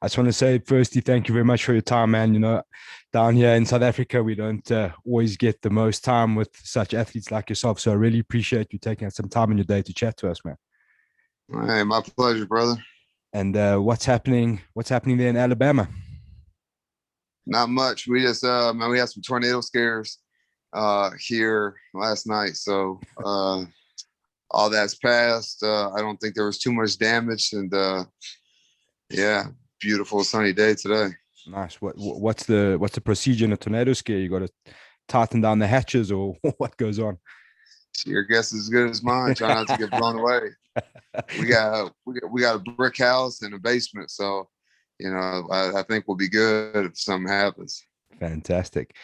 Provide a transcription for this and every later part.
I just want to say, firstly, thank you very much for your time, man. Down here in South Africa, we don't always get the most time with such athletes like yourself. So I really appreciate you taking some time in your day to chat to us, man. Hey, my pleasure, brother. And what's happening? What's happening there in Alabama? Not much. We just man, we had some tornado scares here last night. So all that's passed. I don't think there was too much damage, and yeah, beautiful sunny day today. Nice. What's the procedure in a tornado scare? You got to tighten down the hatches, or what goes on? Your guess is as good as mine. Try not to get blown away. We got a brick house and a basement, so I think we'll be good if something happens. Fantastic.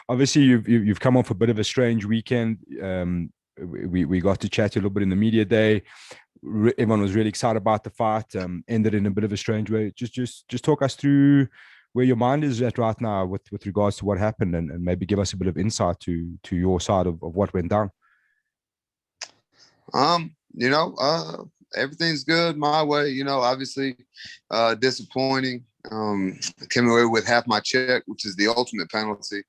Obviously, you've come off a bit of a strange weekend. We got to chat a little bit in the media day. Everyone was really excited about the fight. Ended in a bit of a strange way. Just talk us through where your mind is at right now with regards to what happened, and maybe give us a bit of insight to your side of what went down. Um, everything's good my way. Obviously, disappointing. Came away with half my check, which is the ultimate penalty.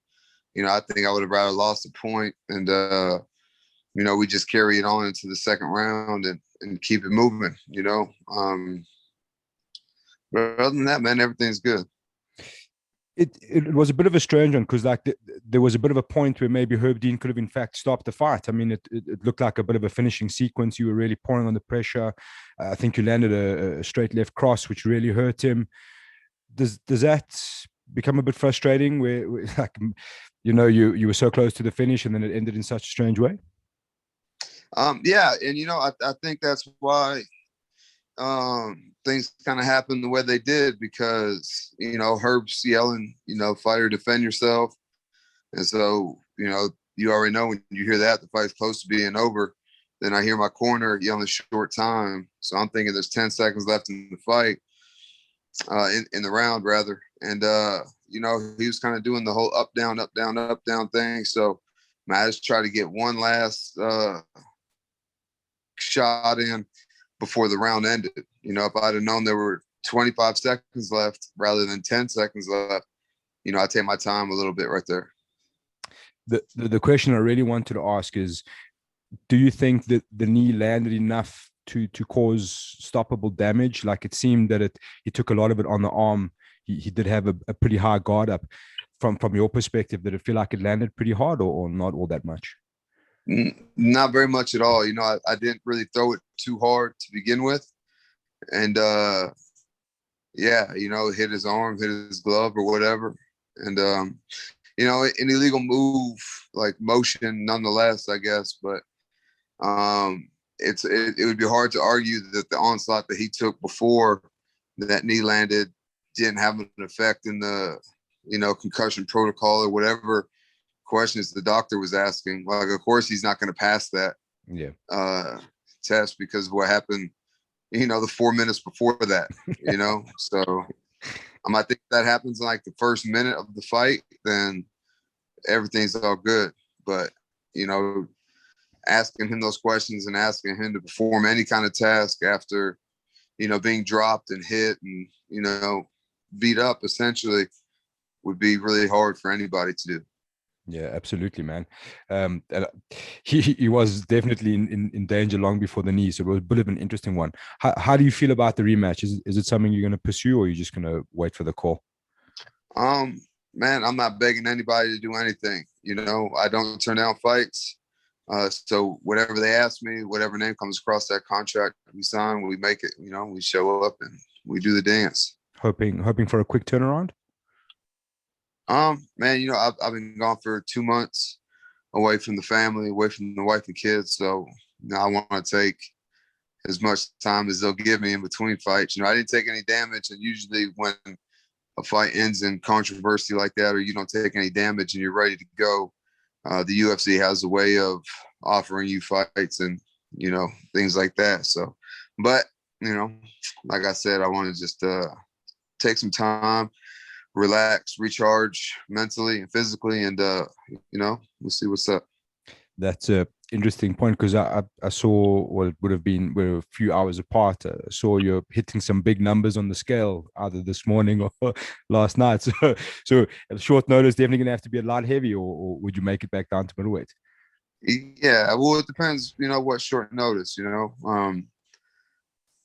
I think I would have rather lost a point, and we just carry it on into the second round and keep it moving. But other than that, man, everything's good. It was a bit of a strange one because there was a bit of a point where maybe Herb Dean could have in fact stopped the fight. I mean, it looked like a bit of a finishing sequence. You were really pouring on the pressure. I think you landed a straight left cross, which really hurt him. Does that become a bit frustrating where like you were so close to the finish and then it ended in such a strange way? Yeah, and I think that's why things kind of happened the way they did because Herb's yelling, fight or defend yourself, and so you already know when you hear that the fight's close to being over. Then I hear my corner yelling short time, so I'm thinking there's 10 seconds left in the fight, in the round rather, and he was kind of doing the whole up down thing. So I just try to get one last shot in before the round ended. If I'd have known there were 25 seconds left rather than 10 seconds left, I'd take my time a little bit right there. The question I really wanted to ask is, do you think that the knee landed enough to cause stoppable damage? Like it seemed that he took a lot of it on the arm. He did have a pretty high guard up. From your perspective, did it feel like it landed pretty hard or not all that much? Not very much at all. I didn't really throw it too hard to begin with. And yeah, hit his arm, hit his glove or whatever. And an illegal move, like motion nonetheless, I guess. But it would be hard to argue that the onslaught that he took before that knee landed didn't have an effect in the concussion protocol or whatever questions the doctor was asking. Like, of course, he's not going to pass that test because of what happened, the 4 minutes before that, So I think that happens in like the first minute of the fight, then everything's all good. But, asking him those questions and asking him to perform any kind of task after, being dropped and hit and, beat up essentially would be really hard for anybody to do. Yeah, absolutely, man. And he was definitely in danger long before the knee, so it was a bit of an interesting one. How do you feel about the rematch? Is it something you're going to pursue, or are you just going to wait for the call? Man, I'm not begging anybody to do anything. I don't turn down fights. So whatever they ask me, whatever name comes across that contract we sign, we make it. We show up and we do the dance. Hoping for a quick turnaround. Man, I've been gone for 2 months, away from the family, away from the wife and kids. So I want to take as much time as they'll give me in between fights. I didn't take any damage, and usually when a fight ends in controversy like that, or you don't take any damage and you're ready to go, the UFC has a way of offering you fights and things like that. So, but like I said, I want to just take some time, relax, recharge mentally and physically, and we'll see what's up. That's interesting point because I saw, well, it would have been, we're a few hours apart. Saw you're hitting some big numbers on the scale either this morning or last night. So at short notice, definitely going to have to be a lot heavy, or would you make it back down to middleweight? Yeah, well, it depends, what short notice,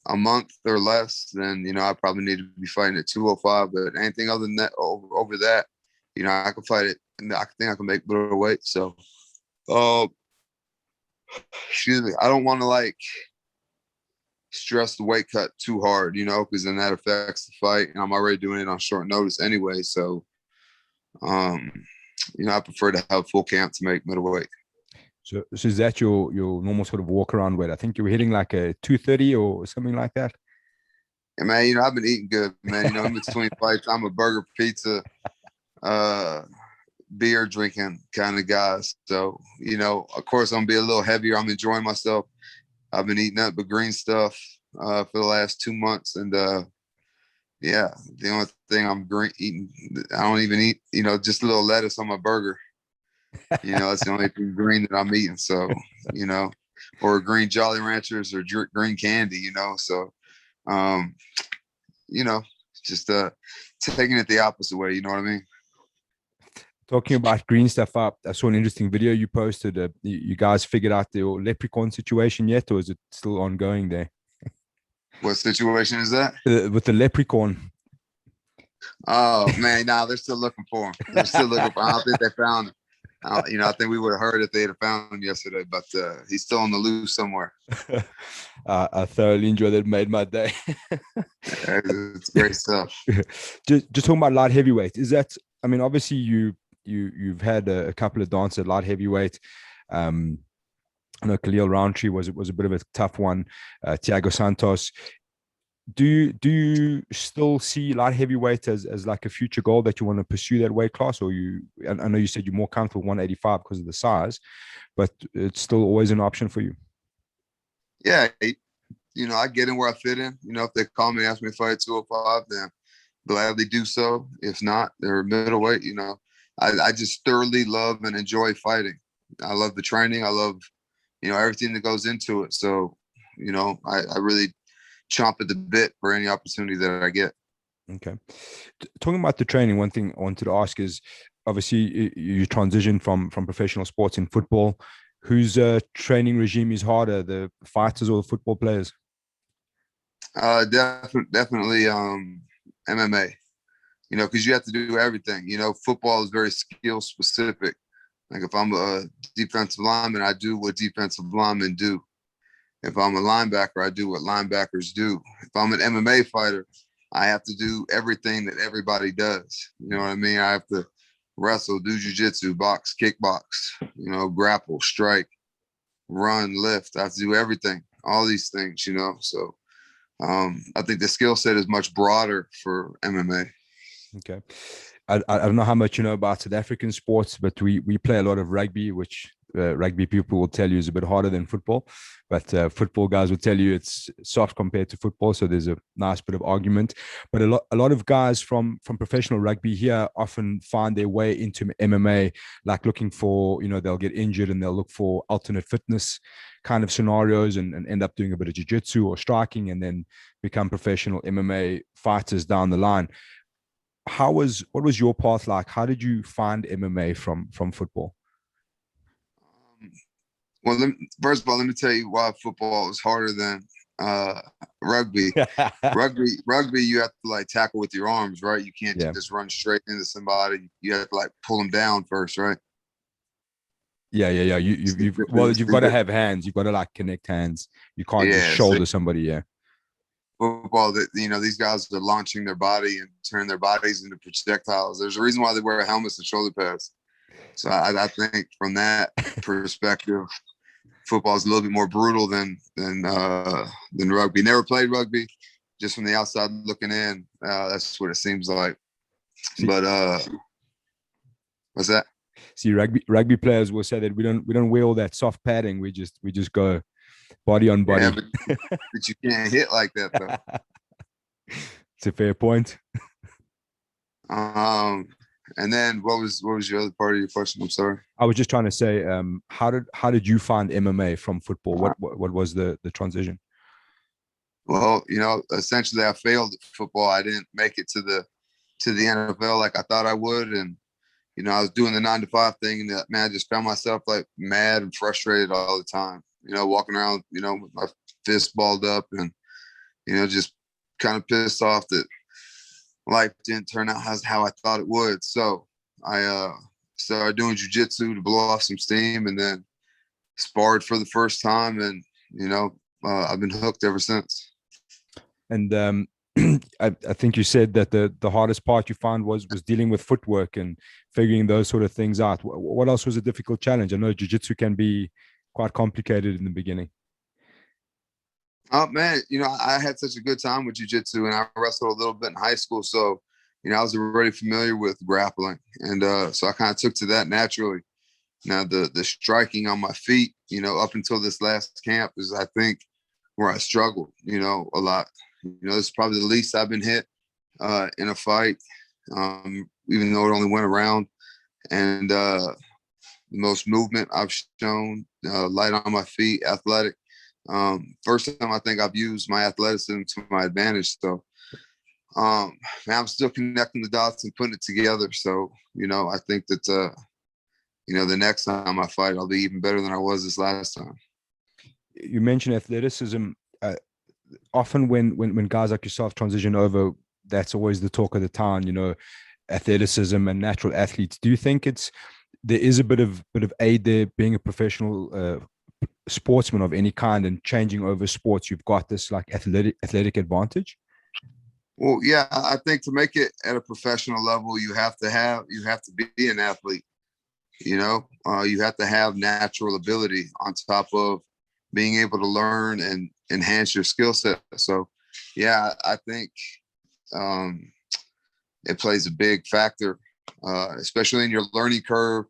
a month or less, then, I probably need to be fighting at 205. But anything other than that, over that, I can fight it. And I think I can make middleweight. So, uh, excuse me, I don't want to like stress the weight cut too hard, because then that affects the fight. And I'm already doing it on short notice anyway. So, um, I prefer to have full camp to make middleweight. So is that your normal sort of walk around weight? I think you were hitting like a 230 or something like that. Yeah, man, I've been eating good, man. In between fights, I'm a burger, pizza, beer drinking kind of guy. So, of course, I'm gonna be a little heavier. I'm enjoying myself. I've been eating up the green stuff for the last 2 months, and yeah, the only thing I'm eating, I don't even eat, just a little lettuce on my burger. That's the only thing green that I'm eating. So, or green Jolly Ranchers or green candy, So, um, just taking it the opposite way. You know what I mean? Talking about green stuff up, I saw an interesting video you posted. You guys figured out the leprechaun situation yet, or is it still ongoing there? What situation is that? With the leprechaun. Oh man, they're still looking for him. They're still looking for him. I don't think they found him. I think we would have heard if they had found him yesterday, but he's still on the loose somewhere. I thoroughly enjoyed it. Made my day. It's great stuff. Just talking about light heavyweight. Is that? I mean, obviously you've had a couple of dances at light heavyweight. I know Khalil Roundtree was a bit of a tough one. Thiago Santos. Do you still see light heavyweight as like a future goal that you want to pursue that weight class, or I know you said you're more comfortable 185 because of the size, but it's still always an option for you? Yeah, I get in where I fit in. If they call me and ask me to fight 205, then gladly do so. If not, they're middleweight. I just thoroughly love and enjoy fighting. I love the training. I love, everything that goes into it. So, I really chomp at the bit for any opportunity that I get. Okay. Talking about the training, one thing I wanted to ask is, obviously you transitioned from professional sports in football. Whose training regime is harder, the fighters or the football players? Definitely MMA. Because you have to do everything. Football is very skill specific. Like if I'm a defensive lineman, I do what defensive linemen do. If I'm a linebacker, I do what linebackers do. If I'm an MMA fighter, I have to do everything that everybody does. You know what I mean? I have to wrestle, do jujitsu, box, kickbox, grapple, strike, run, lift. I have to do everything, all these things, So I think the skill set is much broader for MMA. Okay. I don't know how much you know about South African sports, but we play a lot of rugby, which rugby people will tell you is a bit harder than football. But football guys will tell you it's soft compared to football. So there's a nice bit of argument. But a lot of guys from professional rugby here often find their way into MMA, like looking for, they'll get injured and they'll look for alternate fitness kind of scenarios and end up doing a bit of jiu-jitsu or striking and then become professional MMA fighters down the line. What was your path like? How did you find MMA from football? Well, first of all, let me tell you why football is harder than rugby. Rugby, you have to like tackle with your arms, right? You can't just run straight into somebody. You have to like pull them down first, right? Yeah. You've got to have hands. You've got to like connect hands. You can't just shoulder somebody. Yeah. Football, that these guys are launching their body and turn their bodies into projectiles. There's a reason why they wear helmets and shoulder pads. So I think from that perspective, football is a little bit more brutal than rugby. Never played rugby, just from the outside looking in. That's what it seems like. But what's that? See, rugby players will say that we don't wear all that soft padding. We just go body on body. Yeah, but you can't hit like that though. It's a fair point. And then what was your other part of your question? I'm sorry. I was just trying to say, how did you find MMA from football? What was the transition? Well, essentially I failed at football. I didn't make it to the NFL like I thought I would. And, I was doing the 9 to 5 thing, and man, I just found myself like mad and frustrated all the time, walking around, with my fist balled up and, just kind of pissed off that life didn't turn out how I thought it would. So I started doing jujitsu to blow off some steam, and then sparred for the first time. And, I've been hooked ever since. And I think you said that the hardest part you found was dealing with footwork and figuring those sort of things out. What else was a difficult challenge? I know jiu-jitsu can be quite complicated in the beginning. Oh man, I had such a good time with jiu-jitsu, and I wrestled a little bit in high school. So, I was already familiar with grappling. And so I kind of took to that naturally. Now the striking on my feet, up until this last camp is, I think, where I struggled, a lot. This is probably the least I've been hit in a fight, even though it only went around. And the most movement I've shown, light on my feet, athletic. First time I think I've used my athleticism to my advantage. So, man, I'm still connecting the dots and putting it together. So, I think that, the next time I fight, I'll be even better than I was this last time. You mentioned athleticism. Often when guys like yourself transition over, that's always the talk of the town, athleticism and natural athletes. Do you think there is a bit of aid there, being a professional sportsman of any kind and changing over sports? You've got this like athletic advantage. Well, yeah, I think to make it at a professional level, you have to be an athlete. You have to have natural ability on top of being able to learn and enhance your skill set. So, yeah, I think it plays a big factor, especially in your learning curve.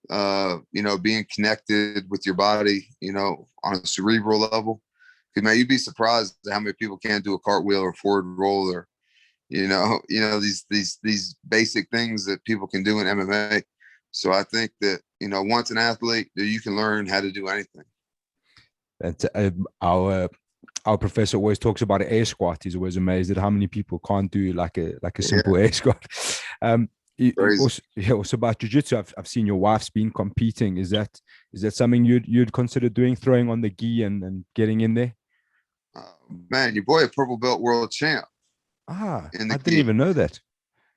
Being connected with your body, on a cerebral level. Because, man, you'd be surprised at how many people can't do a cartwheel or forward roll, or these basic things that people can do in MMA. So I think that once an athlete, you can learn how to do anything. That's our professor always talks about an air squat. He's always amazed at how many people can't do like a simple air squat. Also about jiu-jitsu, I've seen your wife's been competing. Is that something you'd consider doing, throwing on the gi and getting in there? Man, your boy a purple belt world champ. I didn't even know that.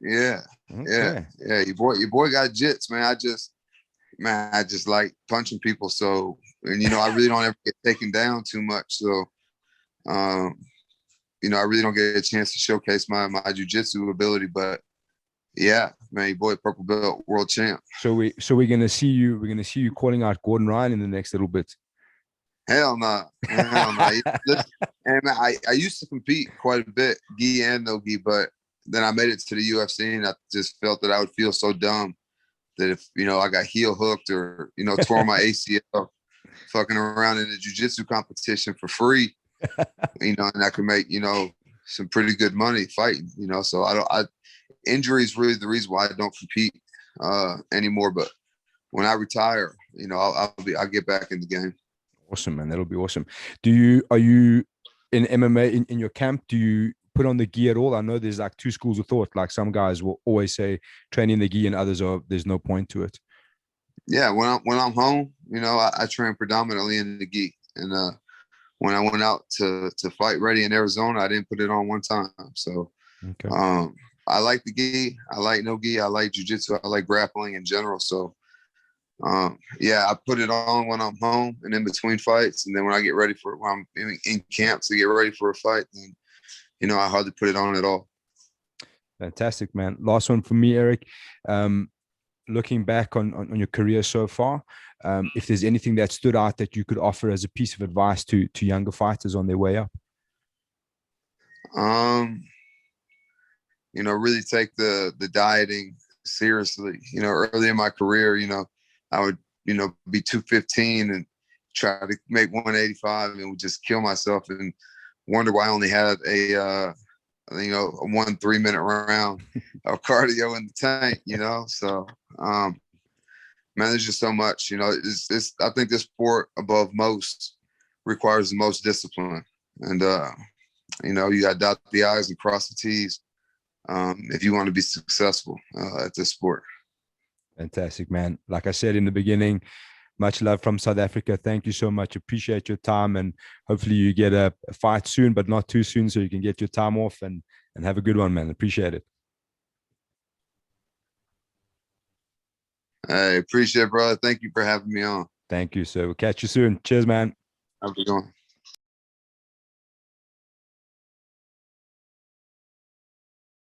Yeah. Okay. Yeah. Your boy got jits, man. I just like punching people. So, and I really don't ever get taken down too much. So, I really don't get a chance to showcase my jiu-jitsu ability. But yeah, man, your boy purple belt world champ. So we're gonna see you calling out Gordon Ryan in the next little bit. Hell no. Hell no. And I used to compete quite a bit, gi and no gi, but then I made it to the UFC, and I just felt that I would feel so dumb that if I got heel hooked or tore my ACL fucking around in a jiu-jitsu competition for free, and I could make some pretty good money fighting, so injury is really the reason why I don't compete anymore. But when I retire, I'll get back in the game. Awesome, man. That'll be awesome. Are you in MMA in your camp? Do you put on the gi at all? I know there's like two schools of thought. Like some guys will always say training the gi, and others there's no point to it. Yeah, when I'm home, I train predominantly in the gi. And when I went out to fight ready in Arizona, I didn't put it on one time. So okay. I like the gi. I like no gi. I like jiu-jitsu. I like grappling in general. So yeah, I put it on when I'm home and in between fights. And then when I get ready when I'm in camp to get ready for a fight, then, I hardly put it on at all. Fantastic, man. Last one for me, Eryk. Looking back on your career so far, if there's anything that stood out that you could offer as a piece of advice to younger fighters on their way up. Really take the dieting seriously. Early in my career, I would, be 215 and try to make 185 and would just kill myself and wonder why I only had a a 1 3-minute round of cardio in the tank, So, man, there's just so much, it's I think this sport above most requires the most discipline. And, you got to dot the I's and cross the T's if you want to be successful at this sport. Fantastic, man. Like I said in the beginning, much love from South Africa. Thank you so much. Appreciate your time, and hopefully you get a fight soon, but not too soon, so you can get your time off and have a good one, man. Appreciate it. I appreciate it, brother. Thank you for having me on. Thank you. So we'll catch you soon. Cheers, man. Have a good one.